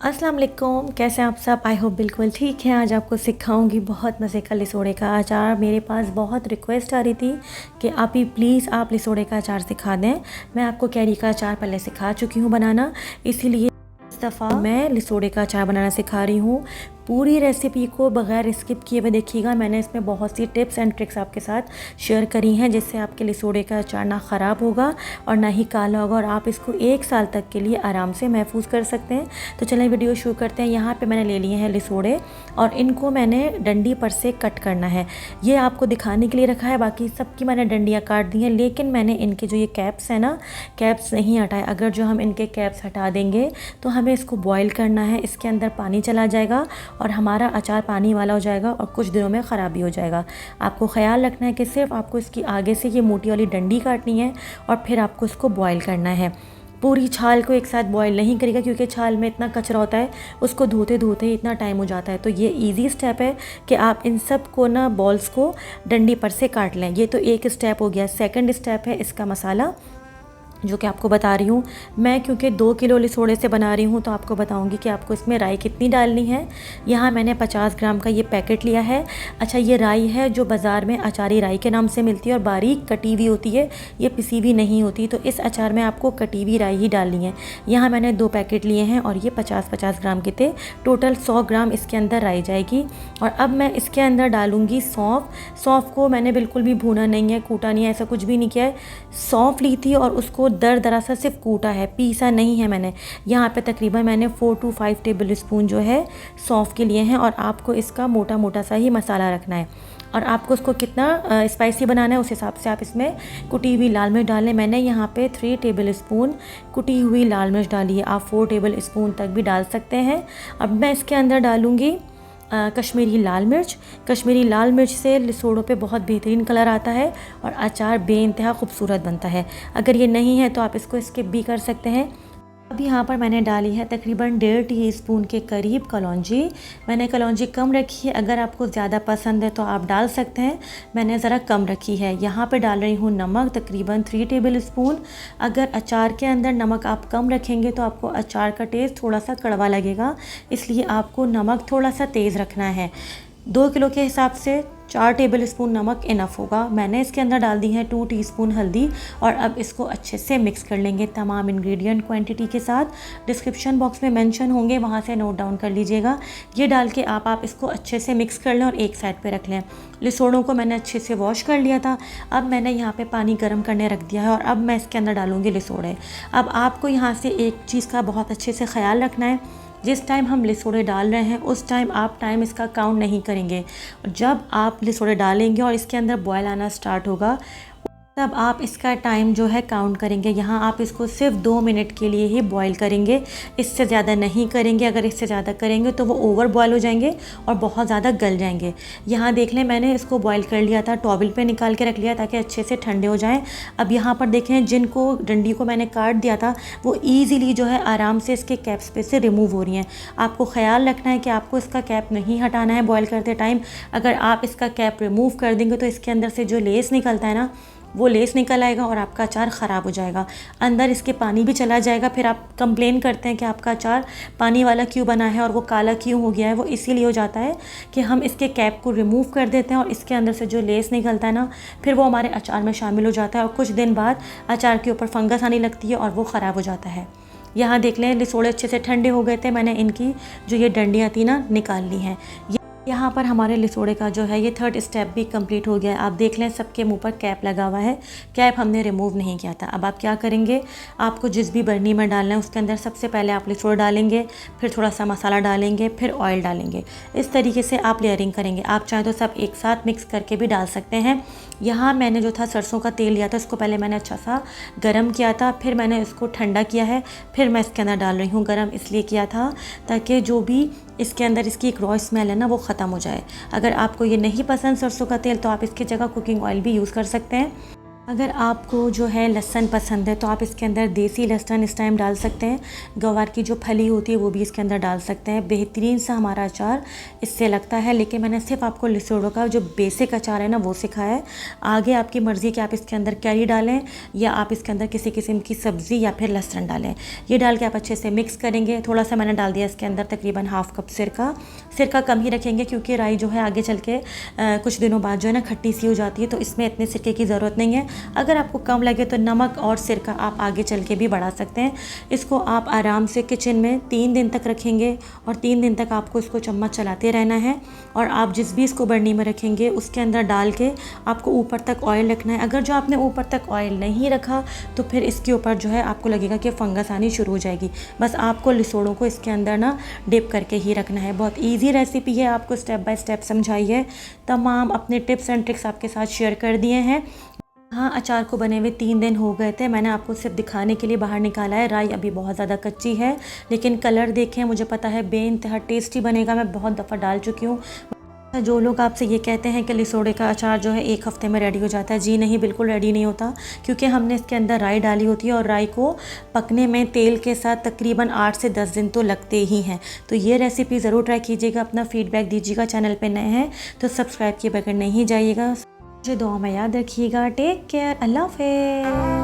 अस्सलाम वालेकुम, कैसे हैं आप सब। आई होप बिल्कुल ठीक है। आज आपको सिखाऊंगी बहुत मज़े का लिसोड़े का अचार। मेरे पास बहुत रिक्वेस्ट आ रही थी कि आप ही प्लीज़ आप लिसोड़े का अचार सिखा दें। मैं आपको कैरी का अचार पहले सिखा चुकी हूँ बनाना, इसीलिए इस दफ़ा मैं लिसोड़े का अचार बनाना सिखा रही हूँ। पूरी रेसिपी को बग़ैर स्किप किए हुए देखिएगा। मैंने इसमें बहुत सी टिप्स एंड ट्रिक्स आपके साथ शेयर करी हैं, जिससे आपके लिसोड़े का अचार ना ख़राब होगा और ना ही काला होगा और आप इसको 1 साल तक के लिए आराम से महफूज कर सकते हैं। तो चलें वीडियो शुरू करते हैं। यहाँ पे मैंने ले लिए हैं लिसोड़े और इनको मैंने डंडी पर से कट करना है। ये आपको दिखाने के लिए रखा है, बाकी सबकी मैंने डंडियाँ काट दी हैं, लेकिन मैंने इनके जो ये कैप्स हैं ना, कैप्स नहीं हटाए। अगर जो हम इनके कैप्स हटा देंगे तो हमें इसको बॉयल करना है, इसके अंदर पानी चला जाएगा और हमारा अचार पानी वाला हो जाएगा और कुछ दिनों में ख़राब भी हो जाएगा। आपको ख्याल रखना है कि सिर्फ आपको इसकी आगे से ये मोटी वाली डंडी काटनी है और फिर आपको इसको बॉयल करना है। पूरी छाल को एक साथ बॉयल नहीं करेगा, क्योंकि छाल में इतना कचरा होता है, उसको धोते धोते ही इतना टाइम हो जाता है। तो ये इजी स्टेप है कि आप इन सब को ना बॉल्स को डंडी पर से काट लें। ये तो एक स्टेप हो गया। सेकंड स्टेप है इसका मसाला, जो कि आपको बता रही हूँ मैं, क्योंकि 2 किलो लिसोड़े से बना रही हूँ तो आपको बताऊँगी कि आपको इसमें राई कितनी डालनी है। यहाँ मैंने 50 ग्राम का ये पैकेट लिया है। अच्छा, ये राई है जो बाज़ार में अचारी राई के नाम से मिलती है और बारीक कटी हुई होती है, ये पिसी हुई नहीं होती। तो इस अचार में आपको कटी हुई राई ही डालनी है। यहाँ मैंने 2 पैकेट लिए हैं और ये 50-50 ग्राम के थे। टोटल 100 ग्राम इसके अंदर राई जाएगी। और अब मैं इसके अंदर डालूँगी सौंफ। सौंफ को मैंने बिल्कुल भी भूना नहीं है, कूटा नहीं है, ऐसा कुछ भी नहीं किया है। सौंफ ली थी और उसको दरदरा सा सिर्फ कूटा है, पीसा नहीं है मैंने। यहाँ पे तकरीबन मैंने 4 to 5 टेबल स्पून जो है सौंफ के लिए हैं। और आपको इसका मोटा मोटा सा ही मसाला रखना है और आपको उसको कितना स्पाइसी बनाना है उस हिसाब से आप इसमें कुटी हुई लाल मिर्च डालें। मैंने यहाँ पे 3 टेबल स्पून कुटी हुई लाल मिर्च डाली है, आप 4 टेबल स्पून तक भी डाल सकते हैं। अब मैं इसके अंदर डालूँगी कश्मीरी लाल मिर्च। कश्मीरी लाल मिर्च से लिसोड़ों पे बहुत बेहतरीन कलर आता है और अचार बेइंतहा खूबसूरत बनता है। अगर ये नहीं है तो आप इसको स्किप भी कर सकते हैं। अब यहाँ पर मैंने डाली है तकरीबन 1.5 टीस्पून के करीब कलौंजी। मैंने कलौंजी कम रखी है, अगर आपको ज़्यादा पसंद है तो आप डाल सकते हैं, मैंने ज़रा कम रखी है। यहाँ पे डाल रही हूँ नमक, तकरीबन 3 टेबल स्पून। अगर अचार के अंदर नमक आप कम रखेंगे तो आपको अचार का टेस्ट थोड़ा सा कड़वा लगेगा, इसलिए आपको नमक थोड़ा सा तेज़ रखना है। 2 किलो के हिसाब से 4 टेबल स्पून नमक इनफ होगा। मैंने इसके अंदर डाल दी है 2 टीस्पून हल्दी और अब इसको अच्छे से मिक्स कर लेंगे तमाम इंग्रेडिएंट क्वांटिटी के साथ। डिस्क्रिप्शन बॉक्स में मेंशन होंगे, वहाँ से नोट डाउन कर लीजिएगा। ये डाल के आप इसको अच्छे से मिक्स कर लें और एक साइड पे रख लें। लिसोड़ों को मैंने अच्छे से वॉश कर लिया था। अब मैंने यहाँ पे पानी गर्म करने रख दिया है और अब मैं इसके अंदर डालूँगी लिसोड़े। अब आपको यहाँ से एक चीज़ का बहुत अच्छे से ख्याल रखना है, जिस टाइम हम लिसोड़े डाल रहे हैं उस टाइम आप टाइम इसका काउंट नहीं करेंगे। जब आप लिसोड़े डालेंगे और इसके अंदर बॉयल आना स्टार्ट होगा, तब आप इसका टाइम जो है काउंट करेंगे। यहाँ आप इसको सिर्फ 2 मिनट के लिए ही बॉईल करेंगे, इससे ज़्यादा नहीं करेंगे। अगर इससे ज़्यादा करेंगे तो वो ओवर बॉयल हो जाएंगे और बहुत ज़्यादा गल जाएंगे। यहाँ देख लें, मैंने इसको बॉईल कर लिया था, टॉवल पे निकाल के रख लिया ताकि अच्छे से ठंडे हो जाएं। अब यहाँ पर देखें, जिनको डंडी को मैंने काट दिया था वो ईज़िली जो है आराम से इसके कैप्स पे से रिमूव हो रही हैं। आपको ख्याल रखना है कि आपको इसका कैप नहीं हटाना है बॉयल करते टाइम। अगर आप इसका कैप रिमूव कर देंगे तो इसके अंदर से जो लेस निकलता है ना, वो लेस निकल आएगा और आपका अचार ख़राब हो जाएगा, अंदर इसके पानी भी चला जाएगा। फिर आप कंप्लेन करते हैं कि आपका अचार पानी वाला क्यों बना है और वो काला क्यों हो गया है। वो इसीलिए हो जाता है कि हम इसके कैप को रिमूव कर देते हैं और इसके अंदर से जो लेस निकलता है ना, फिर वो हमारे अचार में शामिल हो जाता है और कुछ दिन बाद अचार के ऊपर फंगस आने लगती है और वो ख़राब हो जाता है। यहाँ देख लें, लिसोड़े अच्छे से ठंडे हो गए थे, मैंने इनकी जो ये डंडियाँ थी ना निकाल ली हैं। यहाँ पर हमारे लिसोड़े का जो है ये 3rd स्टेप भी कंप्लीट हो गया है। आप देख लें, सबके मुंह पर कैप लगा हुआ है, कैप हमने रिमूव नहीं किया था। अब आप क्या करेंगे, आपको जिस भी बर्नी में डालना है उसके अंदर सबसे पहले आप लिसोड़ा डालेंगे, फिर थोड़ा सा मसाला डालेंगे, फिर ऑयल डालेंगे। इस तरीके से आप लेयरिंग करेंगे। आप चाहें तो सब एक साथ मिक्स करके भी डाल सकते हैं। यहाँ मैंने जो था सरसों का तेल लिया था, इसको पहले मैंने अच्छा सा गर्म किया था, फिर मैंने इसको ठंडा किया है, फिर मैं इसके अंदर डाल रही हूँ। गर्म इसलिए किया था ताकि जो भी इसके अंदर इसकी एक रॉ स्मेल है ना, वो ख़त्म हो जाए। अगर आपको ये नहीं पसंद सरसों का तेल तो आप इसकी जगह कुकिंग ऑयल भी यूज़ कर सकते हैं। अगर आपको जो है लहसुन पसंद है तो आप इसके अंदर देसी लहसुन इस टाइम डाल सकते हैं। गवार की जो फली होती है वो भी इसके अंदर डाल सकते हैं। बेहतरीन सा हमारा अचार इससे लगता है, लेकिन मैंने सिर्फ आपको लिसोड़ो का जो बेसिक अचार है ना वो सिखाया है। आगे आपकी मर्ज़ी कि आप इसके अंदर कैरी डालें या आप इसके अंदर किसी किस्म की सब्ज़ी या फिर लहसुन डालें। ये डाल के आप अच्छे से मिक्स करेंगे। थोड़ा सा मैंने डाल दिया इसके अंदर तकरीबन हाफ़ कप सिरका कम ही रखेंगे क्योंकि राई जो है आगे चल के कुछ दिनों बाद जो है ना खट्टी सी हो जाती है, तो इसमें इतने सिरके की ज़रूरत नहीं है। अगर आपको कम लगे तो नमक और सिरका आप आगे चल के भी बढ़ा सकते हैं। इसको आप आराम से किचन में 3 दिन तक रखेंगे और 3 दिन तक आपको इसको चम्मच चलाते रहना है। और आप जिस भी इसको बर्नी में रखेंगे उसके अंदर डाल के आपको ऊपर तक ऑयल रखना है। अगर जो आपने ऊपर तक ऑयल नहीं रखा तो फिर इसके ऊपर जो है आपको लगेगा कि फंगस आनी शुरू हो जाएगी। बस आपको लिसोड़ों को इसके अंदर ना डिप करके ही रखना है। बहुत ईजी रेसिपी है, आपको स्टेप बाय स्टेप समझाई है। तमाम अपने टिप्स एंड ट्रिक्स आपके साथ शेयर कर दिए हैं। हाँ, अचार को बने हुए 3 दिन हो गए थे। मैंने आपको सिर्फ दिखाने के लिए बाहर निकाला है। राई अभी बहुत ज़्यादा कच्ची है, लेकिन कलर देखें, मुझे पता है बेइंतहा टेस्टी बनेगा। मैं बहुत दफ़ा डाल चुकी हूँ। जो लोग आपसे ये कहते हैं कि लिसोड़े का अचार जो है 1 हफ़्ते में रेडी हो जाता है, जी नहीं, बिल्कुल रेडी नहीं होता, क्योंकि हमने इसके अंदर राई डाली होती है और राई को पकने में तेल के साथ तकरीबन 8 से 10 दिन तो लगते ही हैं। तो ये रेसिपी ज़रूर ट्राई कीजिएगा, अपना फ़ीडबैक दीजिएगा। चैनल पे नए हैं तो सब्सक्राइब किए बगैर नहीं जाइएगा। मुझे दुआ में याद रखिएगा। टेक केयर, अल्लाह हाफ़िज़।